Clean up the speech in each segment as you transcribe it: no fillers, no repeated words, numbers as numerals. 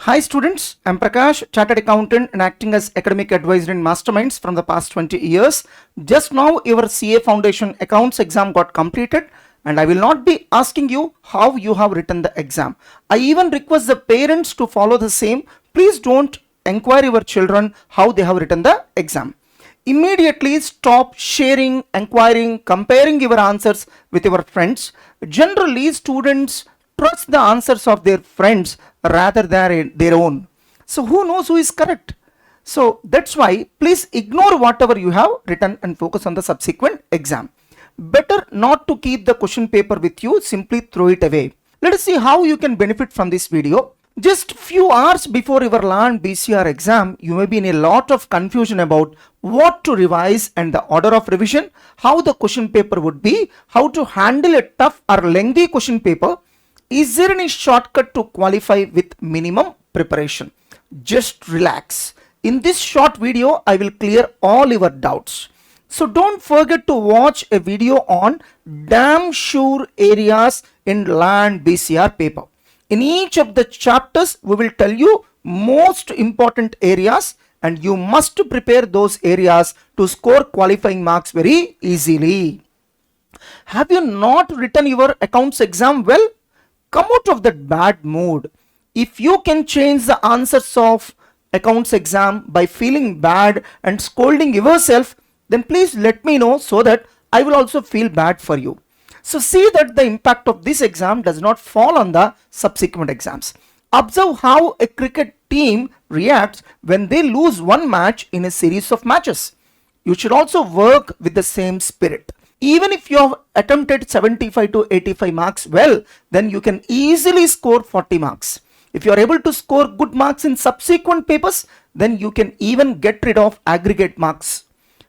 Hi students, I'm Prakash, Chartered Accountant and acting as academic advisor in Masterminds from the past 20 years. Just now your CA Foundation accounts exam got completed and I will not be asking you how you have written the exam. I even request the parents to follow the same. Please don't inquire your children how they have written the exam. Immediately stop sharing, inquiring, comparing your answers with your friends. Generally, students trust the answers of their friends rather than their own. So who knows who is correct? So that's why please ignore whatever you have written and focus on the subsequent exam. Better not to keep the question paper with you, simply throw it away. Let us see how you can benefit from this video. Just few hours before your learned BCR exam, you may be in a lot of confusion about what to revise and the order of revision, how the question paper would be, how to handle a tough or lengthy question paper. Is there any shortcut to qualify with minimum preparation? Just relax. In this short video, I will clear all your doubts. So don't forget to watch a video on damn sure areas in learned BCR paper. In each of the chapters, we will tell you most important areas and you must prepare those areas to score qualifying marks very easily. Have you not written your accounts exam well? Come out of that bad mood. If you can change the answers of accounts exam by feeling bad and scolding yourself, then please let me know so that I will also feel bad for you. So see that the impact of this exam does not fall on the subsequent exams. Observe how a cricket team reacts when they lose one match in a series of matches. You should also work with the same spirit. Even if you have attempted 75 to 85 marks well, then you can easily score 40 marks. If you are able to score good marks in subsequent papers, then you can even get rid of aggregate marks.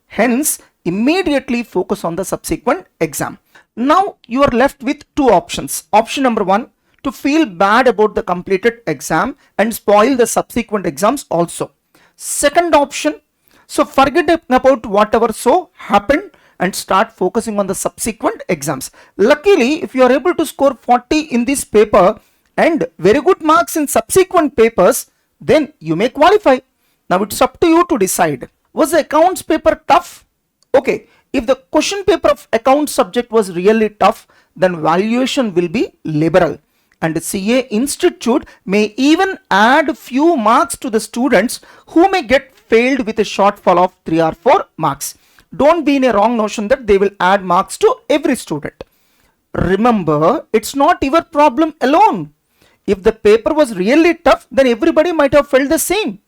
Hence, immediately focus on the subsequent exam. Now you are left with two options. Option number one, to feel bad about the completed exam and spoil the subsequent exams also. Second option, so forget about whatever so happened and start focusing on the subsequent exams. Luckily, if you are able to score 40 in this paper and very good marks in subsequent papers, then you may qualify. Now it's up to you to decide. Was the accounts paper tough? Okay, if the question paper of accounts subject was really tough, then valuation will be liberal. And the CA Institute may even add few marks to the students who may get failed with a shortfall of 3 or 4 marks. Don't be in a wrong notion that they will add marks to every student. Remember, it's not your problem alone. If the paper was really tough, then everybody might have felt the same.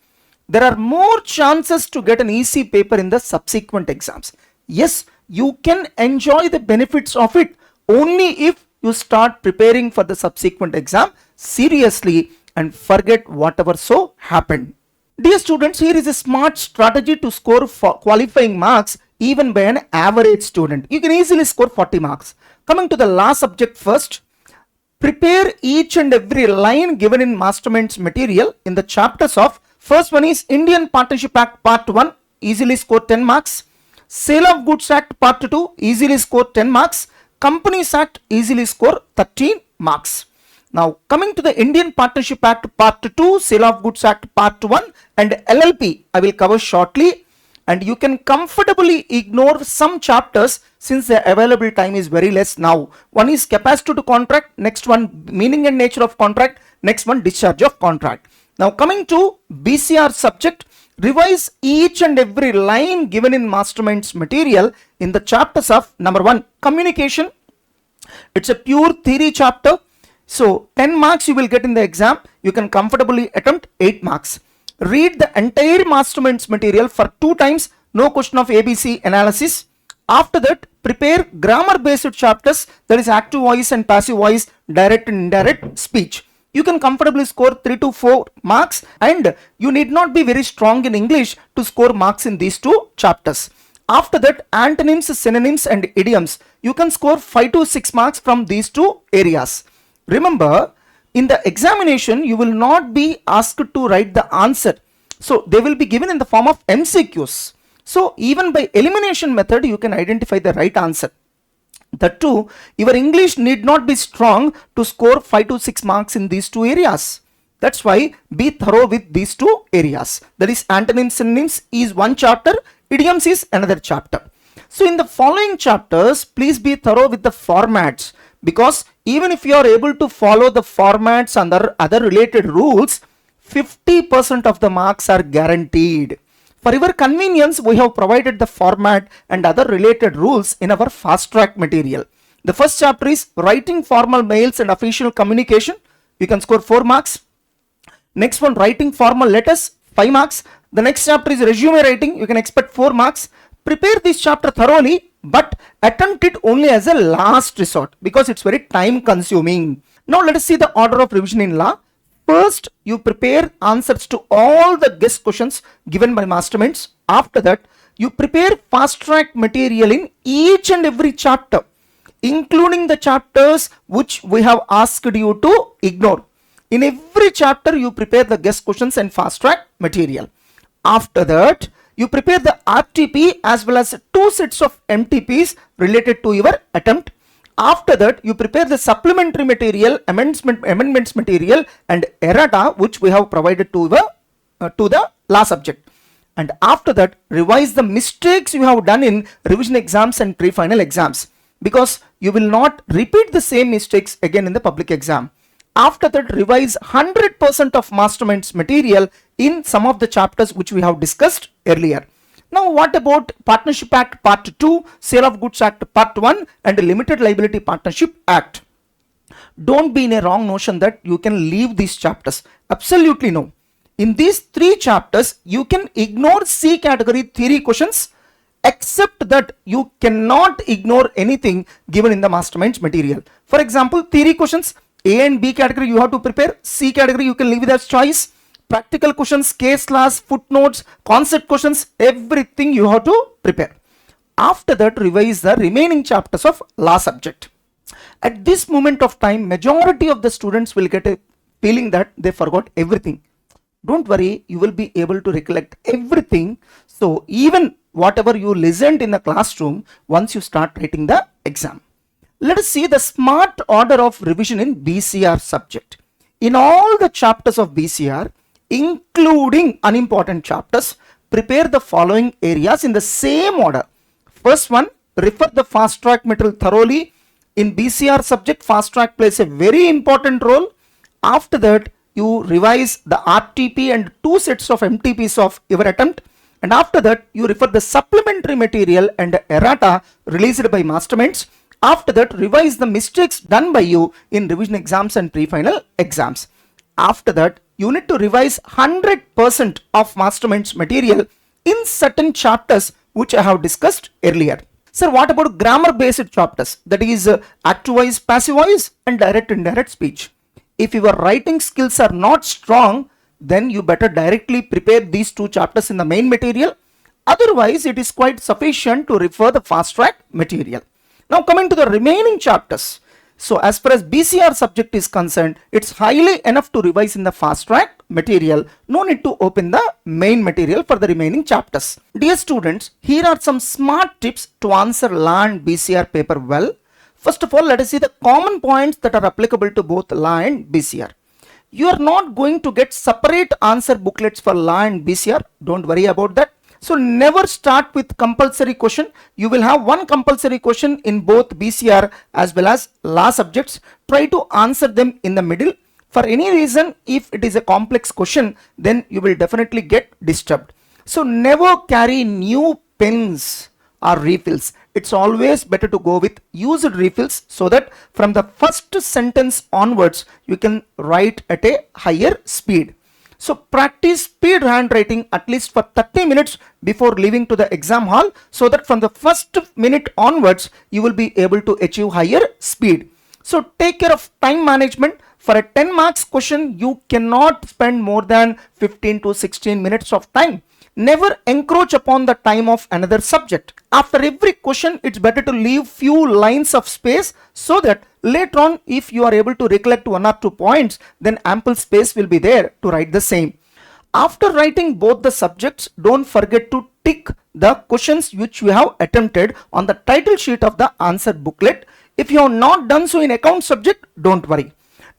There are more chances to get an easy paper in the subsequent exams. Yes, you can enjoy the benefits of it only if you start preparing for the subsequent exam seriously and forget whatever so happened. Dear students, here is a smart strategy to score qualifying marks even by an average student. You can easily score 40 marks. Coming to the last subject first, prepare each and every line given in Masterminds material in the chapters of, first one is Indian Partnership Act Part 1, easily score 10 marks. Sale of Goods Act Part 2, easily score 10 marks. Companies Act, easily score 13 marks. Now coming to the Indian Partnership Act Part 2, Sale of Goods Act Part 1 and LLP, I will cover shortly. And you can comfortably ignore some chapters since the available time is very less now. One is capacity to contract, next one meaning and nature of contract, next one discharge of contract. Now coming to BCR subject, revise each and every line given in Masterminds material in the chapters of number 1, communication. It's a pure theory chapter. So 10 marks you will get in the exam. You can comfortably attempt 8 marks. Read the entire Masterminds material for 2 times, no question of ABC analysis. After that, prepare grammar based chapters, that is active voice and passive voice, direct and indirect speech. You can comfortably score 3 to 4 marks and you need not be very strong in English to score marks in these 2 chapters. After that, antonyms, synonyms and idioms. You can score 5 to 6 marks from these 2 areas. Remember, in the examination, you will not be asked to write the answer. So they will be given in the form of MCQs. So even by elimination method, you can identify the right answer. That too, your English need not be strong to score 5 to 6 marks in these 2 areas. That's why be thorough with these two areas. That is, antonyms, synonyms is one chapter, idioms is another chapter. So in the following chapters, please be thorough with the formats, because even if you are able to follow the formats and other related rules, 50% of the marks are guaranteed. For your convenience, we have provided the format and other related rules in our fast track material. The first chapter is writing formal mails and official communication. You can score 4 marks. Next one, writing formal letters, 5 marks. The next chapter is resume writing. You can expect 4 marks. Prepare this chapter thoroughly, but attempt it only as a last resort because it's very time consuming. Now let us see the order of revision in law. First, you prepare answers to all the guest questions given by masterminds. After that, you prepare fast track material in each and every chapter, including the chapters which we have asked you to ignore. In every chapter, you prepare the guest questions and fast track material. After that, you prepare the RTP as well as 2 sets of MTPs related to your attempt. After that, you prepare the supplementary material, amendments material and errata which we have provided to the law subject. And after that, revise the mistakes you have done in revision exams and pre-final exams, because you will not repeat the same mistakes again in the public exam. After that, revise 100% of masterminds material in some of the chapters which we have discussed earlier. Now, what about Partnership Act Part 2, Sale of Goods Act Part 1 and Limited Liability Partnership Act? Don't be in a wrong notion that you can leave these chapters. Absolutely no. In these 3 chapters, you can ignore C category theory questions, except that you cannot ignore anything given in the masterminds material. For example, theory questions, A and B category you have to prepare, C category you can leave it as choice. Practical questions, case laws, footnotes, concept questions, everything you have to prepare. After that, revise the remaining chapters of law subject. At this moment of time, majority of the students will get a feeling that they forgot everything. Don't worry, you will be able to recollect everything. So even whatever you listened in the classroom, once you start writing the exam. Let us see the smart order of revision in BCR subject. In all the chapters of BCR, including unimportant chapters, prepare the following areas in the same order. First one, refer the fast track material thoroughly. In BCR subject, fast track plays a very important role. After that, you revise the RTP and 2 sets of MTPs of your attempt. And after that, you refer the supplementary material and errata released by masterminds. After that, revise the mistakes done by you in revision exams and pre-final exams. After that, you need to revise 100% of masterminds material in certain chapters which I have discussed earlier. Sir, what about grammar based chapters? That is active voice, passive voice and direct indirect speech. If your writing skills are not strong, then you better directly prepare these 2 chapters in the main material. Otherwise, it is quite sufficient to refer the fast track material. Now coming to the remaining chapters. So as far as BCR subject is concerned, it's highly enough to revise in the fast track material. No need to open the main material for the remaining chapters. Dear students, here are some smart tips to answer law and BCR paper well. First of all, let us see the common points that are applicable to both law and BCR. You are not going to get separate answer booklets for law and BCR. Don't worry about that. So never start with compulsory question. You will have one compulsory question in both BCR as well as law subjects. Try to answer them in the middle. For any reason, if it is a complex question, then you will definitely get disturbed. So never carry new pens or refills. It's always better to go with used refills so that from the first sentence onwards, you can write at a higher speed. So practice speed handwriting at least for 30 minutes before leaving to the exam hall, so that from the first minute onwards, you will be able to achieve higher speed. So take care of time management. For a 10 marks question, you cannot spend more than 15 to 16 minutes of time. Never encroach upon the time of another subject. After every question, it's better to leave few lines of space so that later on, if you are able to recollect 1 or 2 points, then ample space will be there to write the same. After writing both the subjects, don't forget to tick the questions which you have attempted on the title sheet of the answer booklet. If you have not done so in account subject, don't worry.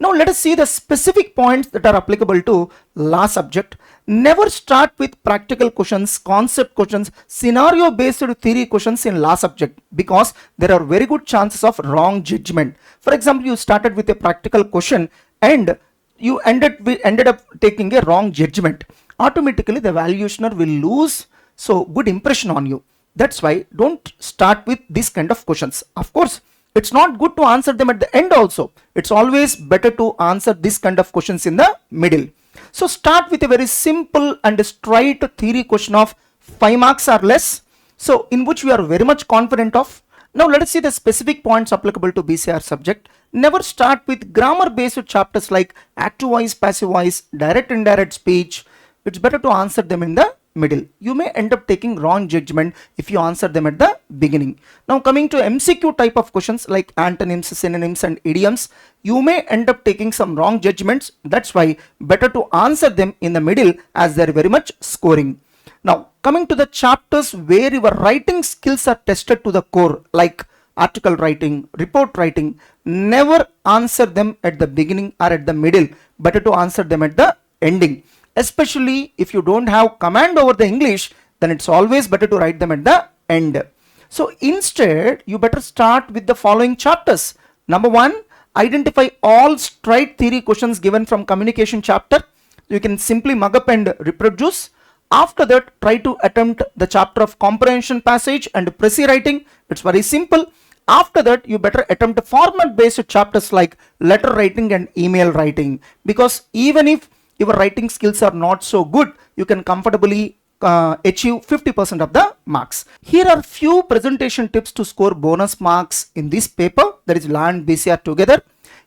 Now let us see the specific points that are applicable to law subject. Never start with practical questions, concept questions, scenario based theory questions in law subject, because there are very good chances of wrong judgment. For example, you started with a practical question and you ended up taking a wrong judgment. Automatically the valuationer will lose so good impression on you. That's why don't start with this kind of questions. Of course, it's not good to answer them at the end also. It's always better to answer this kind of questions in the middle. So start with a very simple and straight theory question of 5 marks or less, so in which we are very much confident of. Now let us see the specific points applicable to BCR subject. Never start with grammar based chapters like active voice, passive voice, direct indirect speech. It's better to answer them in the middle. You may end up taking wrong judgment if you answer them at the beginning. Now coming to MCQ type of questions like antonyms, synonyms and idioms, you may end up taking some wrong judgments. That's why better to answer them in the middle, as they're very much scoring. Now coming to the chapters where your writing skills are tested to the core, like article writing, report writing, never answer them at the beginning or at the middle. Better to answer them at the ending. Especially if you don't have command over the English, then it's always better to write them at the end. So instead, you better start with the following chapters. Number 1, identify all straight theory questions given from communication chapter. You can simply mug up and reproduce. After that, try to attempt the chapter of comprehension passage and précis writing. It's very simple. After that, you better attempt format based chapters like letter writing and email writing, because even if your writing skills are not so good, you can comfortably achieve 50% of the marks. Here are few presentation tips to score bonus marks in this paper, that is law and BCR together.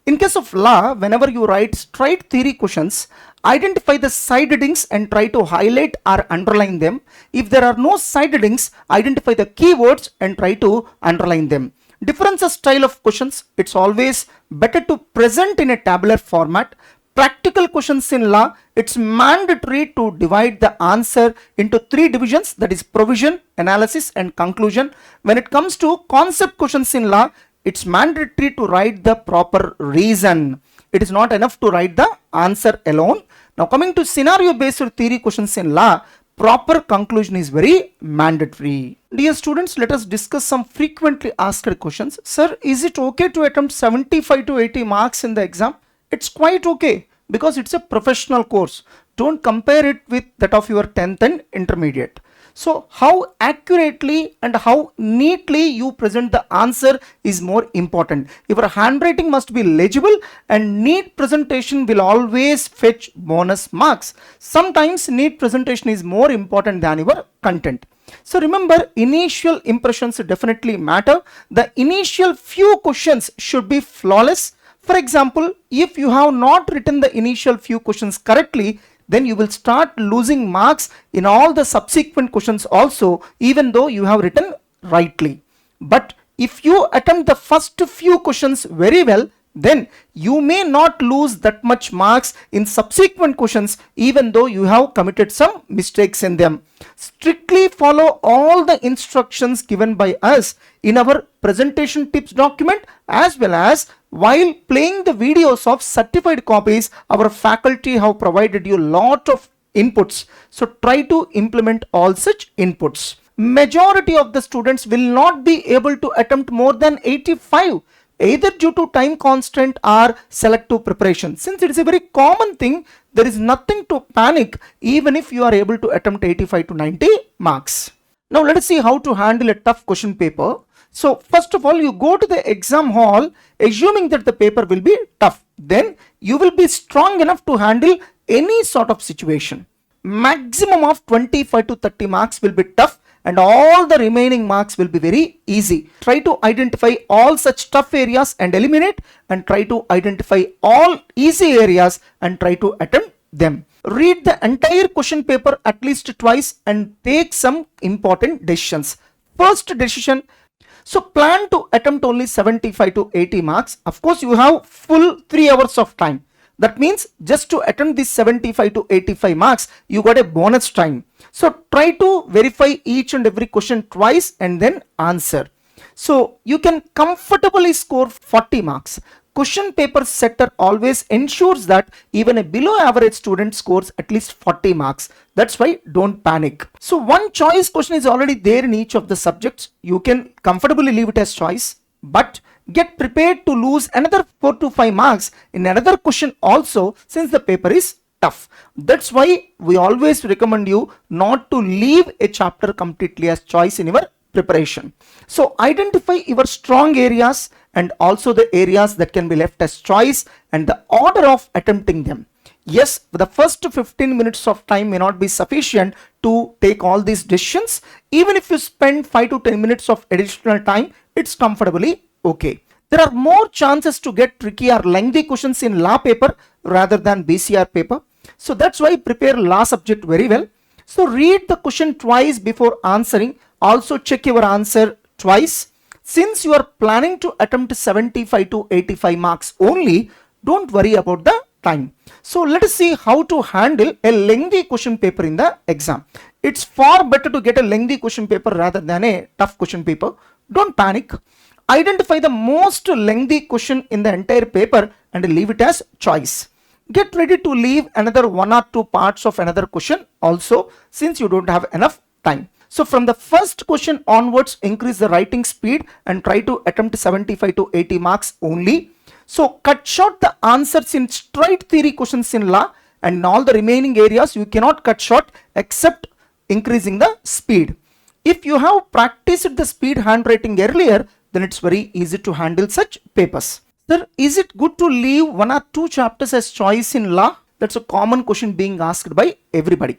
In case of law, whenever you write straight theory questions, identify the side headings and try to highlight or underline them. If there are no side headings, identify the keywords and try to underline them. Difference of style of questions, it's always better to present in a tabular format. Practical questions in law, it's mandatory to divide the answer into 3 divisions, that is provision, analysis and conclusion. When it comes to concept questions in law, it's mandatory to write the proper reason. It is not enough to write the answer alone. Now coming to scenario based theory questions in law, proper conclusion is very mandatory. Dear students, let us discuss some frequently asked questions. Sir, is it okay to attempt 75 to 80 marks in the exam? It's quite okay, because it's a professional course. Don't compare it with that of your 10th and intermediate. So how accurately and how neatly you present the answer is more important. Your handwriting must be legible, and neat presentation will always fetch bonus marks. Sometimes neat presentation is more important than your content. So remember, initial impressions definitely matter. The initial few questions should be flawless. For example, if you have not written the initial few questions correctly, then you will start losing marks in all the subsequent questions also, even though you have written rightly. But if you attempt the first few questions very well, then you may not lose that much marks in subsequent questions, even though you have committed some mistakes in them. Strictly follow all the instructions given by us in our presentation tips document, as well as while playing the videos of certified copies. Our faculty have provided you lot of inputs, so try to implement all such inputs. Majority of the students will not be able to attempt more than 85, either due to time constraint or selective preparation. Since it is a very common thing, there is nothing to panic even if you are able to attempt 85 to 90 marks. Now let us see how to handle a tough question paper. So first of all, you go to the exam hall assuming that the paper will be tough. Then you will be strong enough to handle any sort of situation. Maximum of 25 to 30 marks will be tough, and all the remaining marks will be very easy. Try to identify all such tough areas and eliminate, and try to identify all easy areas and try to attempt them. Read the entire question paper at least twice and take some important decisions. First decision, so plan to attempt only 75 to 80 marks. Of course, you have full 3 hours of time. That means just to attempt this 75 to 85 marks, you got a bonus time. So try to verify each and every question twice and then answer. So you can comfortably score 40 marks. question paper setter always ensures that even a below average student scores at least 40 marks. That's why don't panic. So one choice question is already there in each of the subjects. You can comfortably leave it as choice, but get prepared to lose another 4 to 5 marks in another question also, since the paper is tough. That's why we always recommend you not to leave a chapter completely as choice in your preparation. So identify your strong areas and also the areas that can be left as choice and the order of attempting them. Yes, the first 15 minutes of time may not be sufficient to take all these decisions. Even if you spend 5 to 10 minutes of additional time, it's comfortably okay. There are more chances to get tricky or lengthy questions in law paper rather than BCR paper. So that's why prepare law subject very well. So read the question twice before answering. Also check your answer twice. Since you are planning to attempt 75 to 85 marks only, don't worry about the time. So let us see how to handle a lengthy question paper in the exam. It's far better to get a lengthy question paper rather than a tough question paper. Don't panic. Identify the most lengthy question in the entire paper and leave it as choice. Get ready to leave another 1 or 2 parts of another question also, since you don't have enough time. So from the first question onwards, increase the writing speed and try to attempt 75 to 80 marks only. So cut short the answers in straight theory questions in law, and in all the remaining areas you cannot cut short except increasing the speed. If you have practiced the speed handwriting earlier, then it's very easy to handle such papers. Sir, is it good to leave 1 or 2 chapters as choice in law? That's a common question being asked by everybody.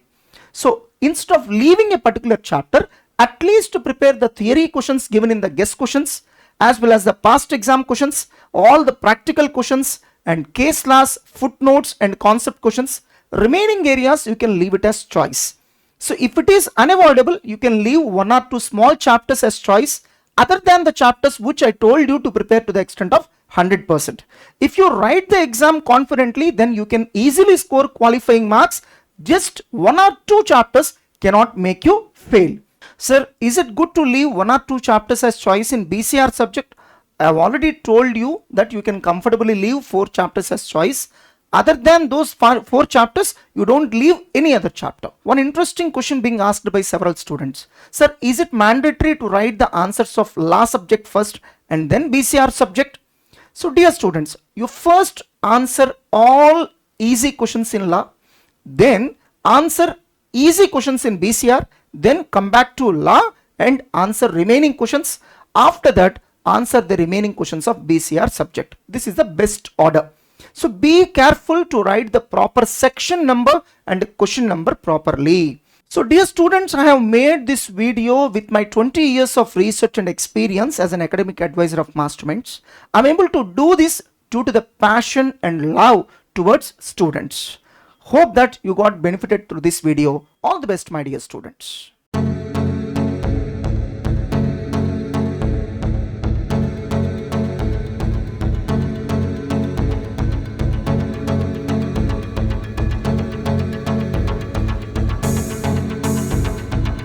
So instead of leaving a particular chapter, at least to prepare the theory questions given in the guest questions, as well as the past exam questions, all the practical questions and case laws, footnotes and concept questions. Remaining areas you can leave it as choice. So if it is unavoidable, you can leave 1 or 2 small chapters as choice other than the chapters which I told you to prepare to the extent of 100%. If you write the exam confidently, then you can easily score qualifying marks. Just 1 or 2 chapters cannot make you fail. Sir, is it good to leave 1 or 2 chapters as choice in BCR subject? I have already told you that you can comfortably leave 4 chapters as choice. Other than those 4 chapters, you don't leave any other chapter. One interesting question being asked by several students. Sir, is it mandatory to write the answers of law subject first and then BCR subject? So dear students, you first answer all easy questions in law, then answer easy questions in BCR, then come back to law and answer remaining questions. After that, answer the remaining questions of BCR subject. This is the best order. So be careful to write the proper section number and question number properly. So dear students, I have made this video with my 20 years of research and experience as an academic advisor of Masterminds. I am able to do this due to the passion and love towards students. Hope that you got benefited through this video. All the best, my dear students.